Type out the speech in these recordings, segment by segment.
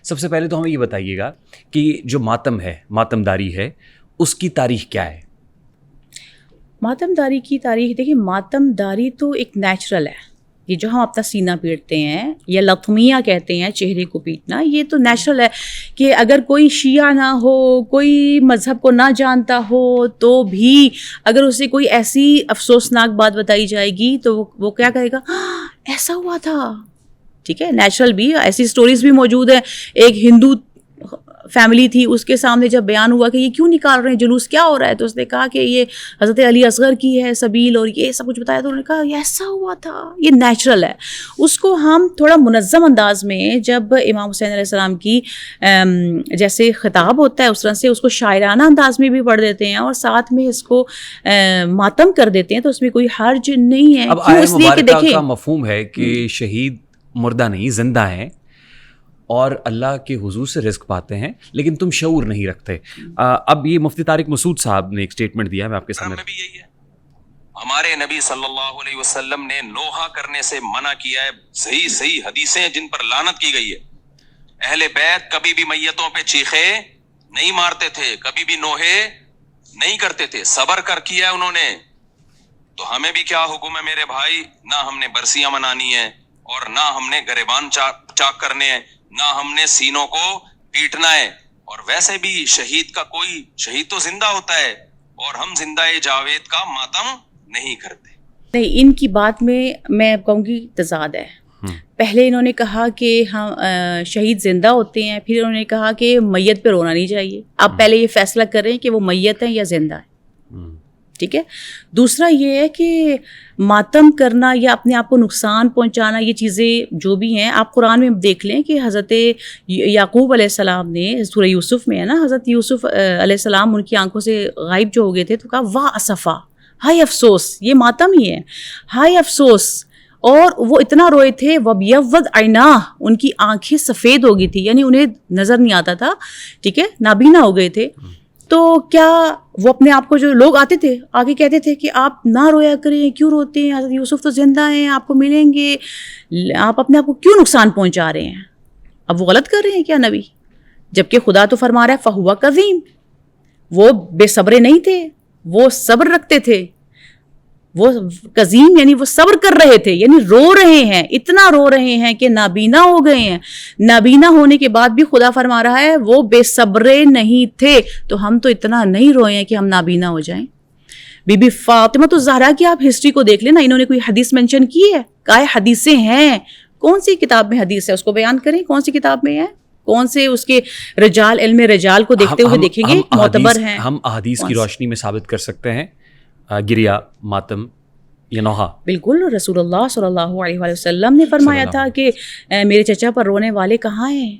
سب سے پہلے تو ہمیں یہ بتائیے گا کہ جو ماتم ہے، ماتم داری ہے، اس کی تاریخ کیا ہے؟ ماتم داری کی تاریخ دیکھیں، ماتم داری تو ایک نیچرل ہے، یہ جو ہم اپنا سینہ پیٹتے ہیں یا لطمیہ کہتے ہیں چہرے کو پیٹنا، یہ تو نیچرل ہے کہ اگر کوئی شیعہ نہ ہو، کوئی مذہب کو نہ جانتا ہو تو بھی اگر اسے کوئی ایسی افسوسناک بات بتائی جائے گی تو وہ کیا کہے گا، ایسا ہوا تھا. ٹھیک ہے، نیچرل بھی ایسی سٹوریز بھی موجود ہیں. ایک ہندو فیملی تھی، اس کے سامنے جب بیان ہوا کہ یہ کیوں نکال رہے ہیں جلوس، کیا ہو رہا ہے، تو اس نے کہا کہ یہ حضرت علی اصغر کی ہے سبیل، اور یہ سب کچھ بتایا. تو انہوں نے کہا یہ ایسا ہوا تھا. یہ نیچرل ہے. اس کو ہم تھوڑا منظم انداز میں جب امام حسین علیہ السلام کی جیسے خطاب ہوتا ہے اس طرح سے اس کو شاعرانہ انداز میں بھی پڑھ دیتے ہیں اور ساتھ میں اس کو ماتم کر دیتے ہیں، تو اس میں کوئی حرج نہیں ہے. اب آیت مبارکہ کا مفہوم ہے کہ شہید مردہ نہیں زندہ ہیں اور اللہ کے حضور سے رزق پاتے ہیں، لیکن تم شعور نہیں رکھتے. اب یہ مفتی طارق مسعود صاحب نے ایک سٹیٹمنٹ دیا ہے، میں آپ کے سامنے. بھی یہی ہے، ہمارے نبی صلی اللہ علیہ وسلم نے نوحہ کرنے سے منع کیا ہے. صحیح حدیثیں جن پر لعنت کی گئی ہے. اہل بیت کبھی بھی میتوں پہ چیخے نہیں مارتے تھے، کبھی بھی نوحے نہیں کرتے تھے، صبر کر کیا انہوں نے. تو ہمیں بھی کیا حکم ہے میرے بھائی؟ نہ ہم نے برسیاں منانی ہیں اور نہ ہم نے گریبان چاک کرنے ہیں، نہ ہم نے سینوں کو پیٹنا ہے. اور ویسے بھی شہید تو زندہ ہوتا ہے اور ہم زندہ جاوید کا ماتم نہیں کرتے. نہیں، ان کی بات میں کہوں گی تضاد ہے. پہلے انہوں نے کہا کہ ہم شہید زندہ ہوتے ہیں، پھر انہوں نے کہا کہ میت پہ رونا نہیں چاہیے. آپ پہلے یہ فیصلہ کریں کہ وہ میت ہیں یا زندہ ہیں. ٹھیک ہے. دوسرا یہ ہے کہ ماتم کرنا یا اپنے آپ کو نقصان پہنچانا، یہ چیزیں جو بھی ہیں آپ قرآن میں دیکھ لیں کہ حضرت یعقوب علیہ السلام نے سورہ یوسف میں ہے نا، حضرت یوسف علیہ السلام ان کی آنکھوں سے غائب جو ہو گئے تھے تو کہا واہ اسفا، ہائے افسوس. یہ ماتم ہی ہے، ہائے افسوس. اور وہ اتنا روئے تھے وَبْيَضَّتْ عَيْنَاهُ، ان کی آنکھیں سفید ہو گئی تھی، یعنی انہیں نظر نہیں آتا تھا. ٹھیک ہے، نابینا ہو گئے تھے. تو کیا وہ اپنے آپ کو، جو لوگ آتے تھے آگے کہتے تھے کہ آپ نہ رویا کریں، کیوں روتے ہیں، حضرت یوسف تو زندہ ہیں، آپ کو ملیں گے، آپ اپنے آپ کو کیوں نقصان پہنچا رہے ہیں. اب وہ غلط کر رہے ہیں کیا نبی؟ جبکہ خدا تو فرما رہا ہے فَهُوَ كَظِيمٌ. وہ بے صبرے نہیں تھے، وہ صبر رکھتے تھے. وہ قزیم یعنی وہ صبر کر رہے تھے، یعنی رو رہے ہیں، اتنا رو رہے ہیں کہ نابینا ہو گئے ہیں. نابینا ہونے کے بعد بھی خدا فرما رہا ہے وہ بے صبرے نہیں تھے. تو ہم تو اتنا نہیں روئے ہیں کہ ہم نابینا ہو جائیں. بی بی فاطمہ تو زہرا کی آپ ہسٹری کو دیکھ لیں نا، انہوں نے کوئی حدیث مینشن کی ہے؟ کہا حدیثیں ہیں. کون سی کتاب میں حدیث ہے اس کو بیان کریں، کون سی کتاب میں ہے، کون سے اس کے رجال، علم رجال کو دیکھتے ہوئے دیکھیں گے معتبر ہیں. ہم احادیث کی روشنی میں ثابت کر سکتے ہیں گریا، ماتم یا نوحہ. بالکل، رسول اللہ صلی اللہ علیہ وآلہ وسلم نے فرمایا تھا کہ میرے چچا پر رونے والے کہاں ہیں.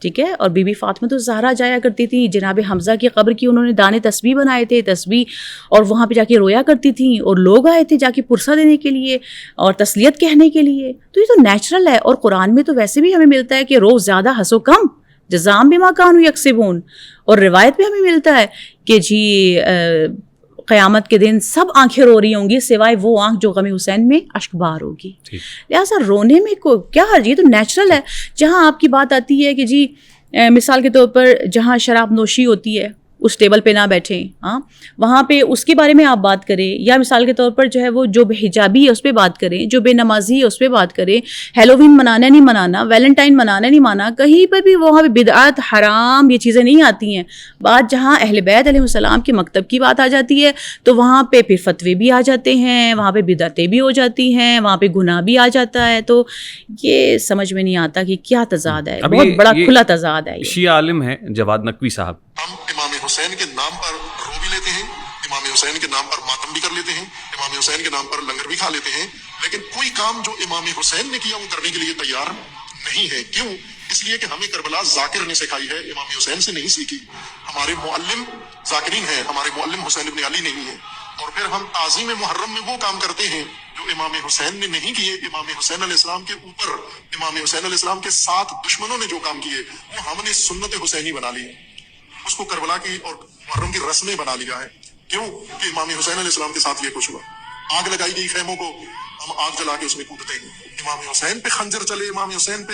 ٹھیک ہے. اور بی بی فاطمہ تو زہرا جایا کرتی تھی، جناب حمزہ کی قبر کی انہوں نے دانے تسبیح بنائے تھے، تسبیح، اور وہاں پہ جا کے رویا کرتی تھیں، اور لوگ آئے تھے جا کے پرسہ دینے کے لیے اور تسلیت کہنے کے لیے. تو یہ تو نیچرل ہے. اور قرآن میں تو ویسے بھی ہمیں ملتا ہے کہ رو زیادہ ہنسو کم، جزام بما کانوا یکسبون. اور روایت میں ہمیں ملتا ہے کہ جی قیامت کے دن سب آنکھیں رو رہی ہوں گی سوائے وہ آنکھ جو غم حسین میں اشک بار ہوگی. لہٰذا رونے میں کیا حرج، یہ تو نیچرل ہے. جہاں آپ کی بات آتی ہے کہ جی مثال کے طور پر جہاں شراب نوشی ہوتی ہے اس ٹیبل پہ نہ بیٹھیں، ہاں وہاں پہ اس کے بارے میں آپ بات کریں. یا مثال کے طور پر جو ہے وہ جو بے حجابی ہے اس پہ بات کریں، جو بے نمازی ہے اس پہ بات کریں. ہیلووین منانا نہیں منانا، ویلنٹائن منانا نہیں مانا، کہیں پر بھی وہاں پہ بدعت، حرام، یہ چیزیں نہیں آتی ہیں. بات جہاں اہل بیت علیہ السلام کے مکتب کی بات آ جاتی ہے تو وہاں پہ پھر فتوے بھی آ جاتے ہیں، وہاں پہ بدعتیں بھی ہو جاتی ہیں، وہاں پہ گناہ بھی آ جاتا ہے. تو یہ سمجھ میں نہیں آتا کہ کیا تضاد ہے. بہت بڑا کھلا تضاد ہے. شیعہ عالم ہیں جواد نقوی صاحب، ہم امام حسین کے نام پر رو بھی لیتے ہیں، امام حسین کے نام پر ماتم بھی کر لیتے ہیں، امام حسین کے نام پر لنگر بھی کھا لیتے ہیں، لیکن کوئی کام جو امام حسین نے کیا وہ کرنے کے لیے تیار نہیں ہے. کیوں؟ اس لیے کہ ہمیں کربلا ذاکر نے سکھائی ہے، امام حسین سے نہیں سیکھی. ہمارے معلم ذاکرین ہیں، ہمارے معلم حسین ابن علی نہیں ہے. اور پھر ہم تعظیم محرم میں وہ کام کرتے ہیں جو امام حسین نے نہیں کیے. امام حسین علیہ السلام کے اوپر، امام حسین علیہ السلام کے ساتھ دشمنوں نے جو کام کیے وہ ہم نے سنت حسینی بنا لی، اس کو کربلا کی اور محرم کی رسمیں بنا لیا ہے. کیوں کہ امام حسین علیہ السلام کے ساتھ یہ کچھ ہوا. آگ لگائی گئی خیموں کو، ہم آگ جلا کے اس میں کودتے ہیں. امام حسین پہ خنجر چلے، امام حسین پہ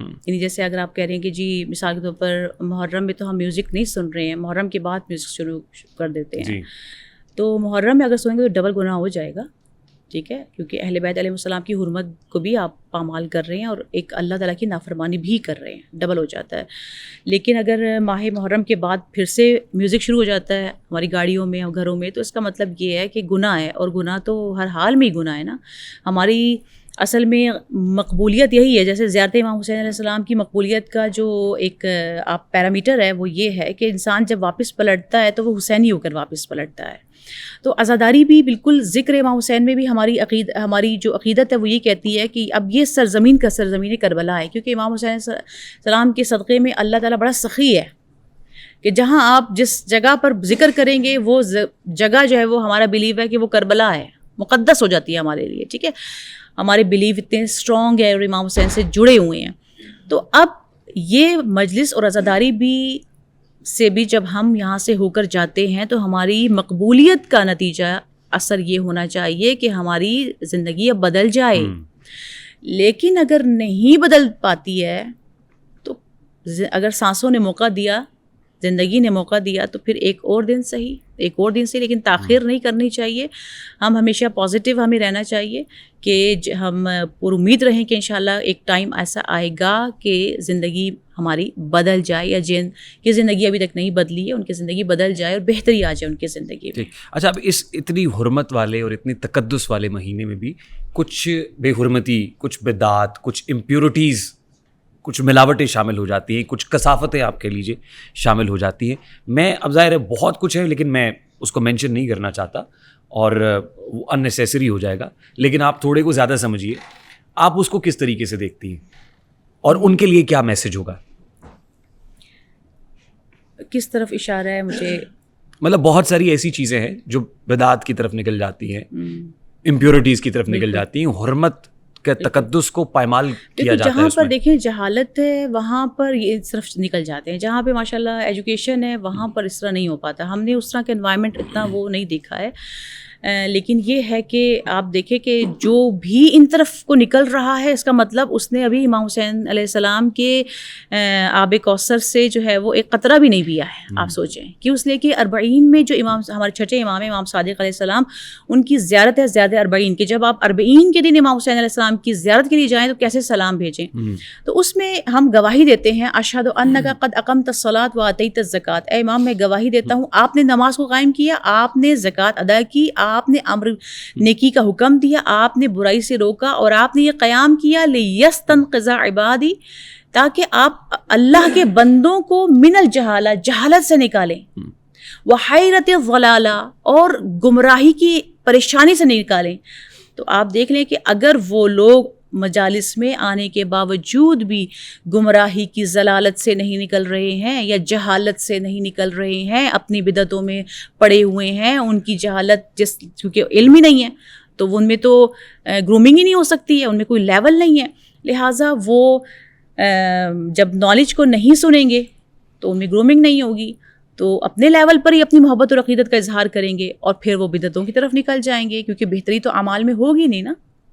یعنی جیسے اگر آپ کہہ رہے ہیں کہ جی مثال کے طور پر محرم میں تو ہم میوزک نہیں سن رہے ہیں، محرم کے بعد میوزک شروع کر دیتے ہیں، تو محرم میں اگر سنیں گے تو ڈبل گناہ ہو جائے گا، ٹھیک ہے، کیونکہ اہل بیت علیہ السلام کی حرمت کو بھی آپ پامال کر رہے ہیں اور ایک اللہ تعالیٰ کی نافرمانی بھی کر رہے ہیں، ڈبل ہو جاتا ہے. لیکن اگر ماہ محرم کے بعد پھر سے میوزک شروع ہو جاتا ہے ہماری گاڑیوں میں اور گھروں میں، تو اس کا مطلب یہ ہے کہ گناہ ہے، اور گناہ تو ہر حال میں ہی گناہ ہے نا. ہماری اصل میں مقبولیت یہی ہے، جیسے زیارت امام حسین علیہ السلام کی مقبولیت کا جو ایک آپ پیرامیٹر ہے وہ یہ ہے کہ انسان جب واپس پلٹتا ہے تو وہ حسینی ہو کر واپس پلٹتا ہے. تو عزاداری بھی بالکل ذکر امام حسین میں بھی ہماری جو عقیدت ہے وہ یہ کہتی ہے کہ اب یہ سرزمین کا سرزمین کربلا ہے، کیونکہ امام حسین علیہ السلام کے صدقے میں اللہ تعالیٰ بڑا سخی ہے کہ جہاں آپ جس جگہ پر ذکر کریں گے وہ جگہ جو ہے وہ ہمارا بلیو ہے کہ وہ کربلا ہے، مقدس ہو جاتی ہے ہمارے لیے، ٹھیک ہے. ہمارے بلیو اتنے اسٹرانگ ہے اور امام حسین سے جڑے ہوئے ہیں. تو اب یہ مجلس اور عزاداری سے بھی جب ہم یہاں سے ہو کر جاتے ہیں تو ہماری مقبولیت کا نتیجہ اثر یہ ہونا چاہیے کہ ہماری زندگی اب بدل جائے. لیکن اگر نہیں بدل پاتی ہے تو اگر سانسوں نے موقع دیا، زندگی نے موقع دیا، تو پھر ایک اور دن صحیح، لیکن تاخیر نہیں کرنی چاہیے. ہم ہمیشہ پازیٹیو ہمیں رہنا چاہیے کہ ہم پر امید رہیں کہ انشاءاللہ ایک ٹائم ایسا آئے گا کہ زندگی ہماری بدل جائے، یا جن کی زندگی ابھی تک نہیں بدلی ہے ان کی زندگی بدل جائے اور بہتری آ جائے ان کی زندگی میں. اچھا، اب اس اتنی حرمت والے اور اتنی تقدس والے مہینے میں بھی کچھ بے حرمتی، کچھ بدعات، کچھ امپیورٹیز، کچھ ملاوٹیں شامل ہو جاتی ہیں، کچھ کثافتیں آپ کہہ لیجیے شامل ہو جاتی ہیں. میں اب ظاہر ہے بہت کچھ ہے لیکن میں اس کو مینشن نہیں کرنا چاہتا اور وہ ان نیسیسری ہو جائے گا، لیکن آپ تھوڑے کو زیادہ سمجھیے. آپ اس کو کس طریقے سے دیکھتی ہیں اور ان کے لیے کیا میسج ہوگا؟ کس طرف اشارہ ہے مجھے؟ مطلب بہت ساری ایسی چیزیں ہیں جو بدعات کی طرف نکل جاتی ہیں، امپیورٹیز کی طرف نکل جاتی ہیں، حرمت کے تقدس کو پائمال کیا جاتا ہے. جہاں پر دیکھیں جہالت ہے وہاں پر یہ صرف نکل جاتے ہیں، جہاں پہ ماشاءاللہ ایجوکیشن ہے وہاں پر اس طرح نہیں ہو پاتا. ہم نے اس طرح کا انوائرمنٹ اتنا وہ نہیں دیکھا ہے. لیکن یہ ہے کہ آپ دیکھیں کہ جو بھی ان طرف کو نکل رہا ہے اس کا مطلب اس نے ابھی امام حسین علیہ السلام کے آب کوثر سے جو ہے وہ ایک قطرہ بھی نہیں پیا ہے. آپ سوچیں کہ اس لیے کہ اربعین میں جو امام ہمارے چھٹے امام امام صادق علیہ السلام ان کی زیارت ہے زیادہ اربعین کی. جب آپ اربعین کے دن امام حسین علیہ السلام کی زیارت کے لیے جائیں تو کیسے سلام بھیجیں؟ تو اس میں ہم گواہی دیتے ہیں اشہد انک قد اقمت الصلاۃ و آتیت الزکوٰۃ، اے امام میں گواہی دیتا ہوں آپ نے نماز کو قائم کیا، آپ نے زکوٰۃ ادا کی، آپ نے امر نیکی کا حکم دیا، آپ نے برائی سے روکا، اور آپ نے یہ قیام کیا لیستنقذ عبادی، تاکہ آپ اللہ کے بندوں کو من الجہالہ، جہالت سے نکالیں، وحیرت الضلالہ، اور گمراہی کی پریشانی سے نکالیں. تو آپ دیکھ لیں کہ اگر وہ لوگ مجالس میں آنے کے باوجود بھی گمراہی کی ضلالت سے نہیں نکل رہے ہیں یا جہالت سے نہیں نکل رہے ہیں، اپنی بدعتوں میں پڑے ہوئے ہیں، ان کی جہالت چونکہ علم ہی نہیں ہے تو ان میں تو گرومنگ ہی نہیں ہو سکتی ہے، ان میں کوئی لیول نہیں ہے، لہٰذا وہ جب نالج کو نہیں سنیں گے تو ان میں گرومنگ نہیں ہوگی، تو اپنے لیول پر ہی اپنی محبت اور عقیدت کا اظہار کریں گے اور پھر وہ بدعتوں کی طرف نکل جائیں گے، کیونکہ بہتری تو اعمال میں ہوگی نہیں نا.